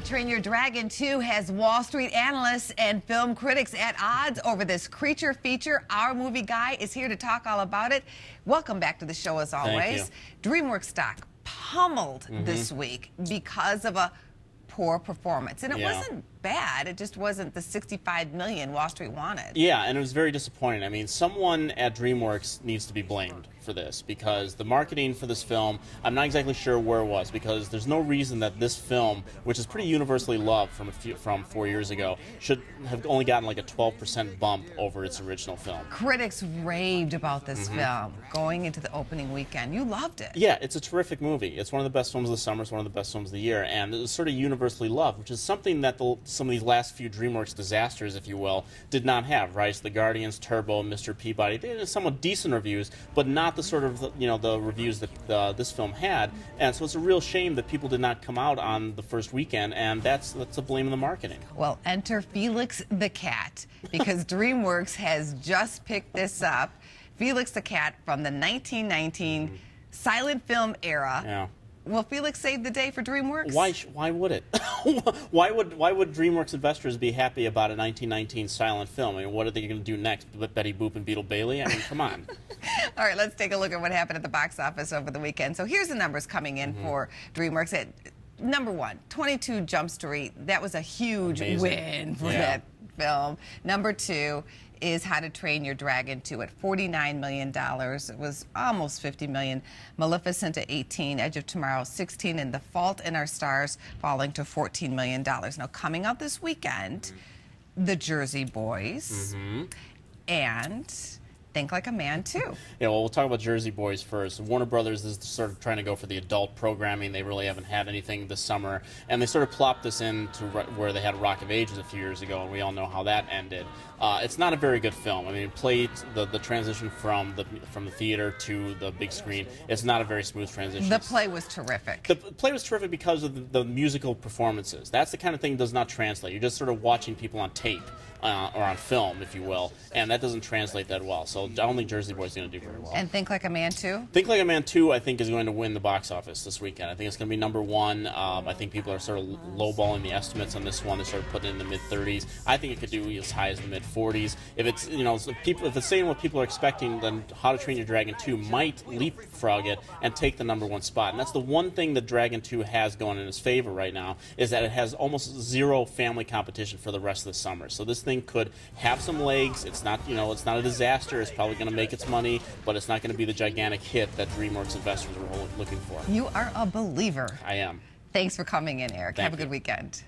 to Train Your Dragon 2 has Wall Street analysts and film critics at odds over this creature feature. Our movie guy is here to talk all about it. Welcome back to the show as always. DreamWorks stock pummeled this week because of a poor performance. And it wasn't bad. It just wasn't the $65 million Wall Street wanted. Yeah, and it was very disappointing. I mean, someone at DreamWorks needs to be blamed for this because the marketing for this film, I'm not exactly sure where it was, because there's no reason that this film, which is pretty universally loved from 4 years ago, should have only gotten like a 12% bump over its original film. Critics raved about this film going into the opening weekend. You loved it. Yeah, it's a terrific movie. It's one of the best films of the summer. It's one of the best films of the year, and it was sort of universally loved, which is something that some of these last few DreamWorks disasters, if you will, did not have. Rise of the Guardians, Turbo, Mr. Peabody, they had somewhat decent reviews, but not the sort of the reviews that this film had. And so it's a real shame that people did not come out on the first weekend, and that's a blame of the marketing. Well, enter Felix the cat, because DreamWorks has just picked this up. Felix the cat from the 1919 silent film era. Yeah. Will Felix save the day for DreamWorks? Why would it? why would DreamWorks investors be happy about a 1919 silent film? I mean, what are they going to do next? Betty Boop and Beetle Bailey? I mean, come on. All right, let's take a look at what happened at the box office over the weekend. So here's the numbers coming in for DreamWorks. At number one, 22 Jump Street. That was a huge win for that film. Number two is How to Train Your Dragon 2 at $49 million. It was almost $50 million. Maleficent at 18, Edge of Tomorrow 16, and The Fault in Our Stars falling to $14 million. Now, coming out this weekend, The Jersey Boys and Think Like a Man 2. Yeah, well, we'll talk about Jersey Boys first. Warner Brothers is sort of trying to go for the adult programming. They really haven't had anything this summer, and they sort of plopped this in to where they had Rock of Ages a few years ago, and we all know how that ended. It's not a very good film. I mean, it played the transition from the theater to the big screen. It's not a very smooth transition. The play was terrific. The play was terrific because of the musical performances. That's the kind of thing that does not translate. You're just sort of watching people on tape. Or on film, if you will, and that doesn't translate that well. So I don't think Jersey Boys is going to do very well. And Think Like a Man 2? Think Like a Man 2, I think, is going to win the box office this weekend. I think it's going to be number one. I think people are sort of lowballing the estimates on this one. They're sort of putting it in the mid-30s. I think it could do as high as the mid-40s. If it's if it's saying what people are expecting, then How to Train Your Dragon 2 might leapfrog it and take the number one spot. And that's the one thing that Dragon 2 has going in its favor right now, is that it has almost zero family competition for the rest of the summer. So this thing could have some legs. It's not, it's not a disaster. It's probably going to make its money, but it's not going to be the gigantic hit that DreamWorks investors are looking for. You are a believer. I am. Thanks for coming in, Eric. Thank Have a you. good weekend.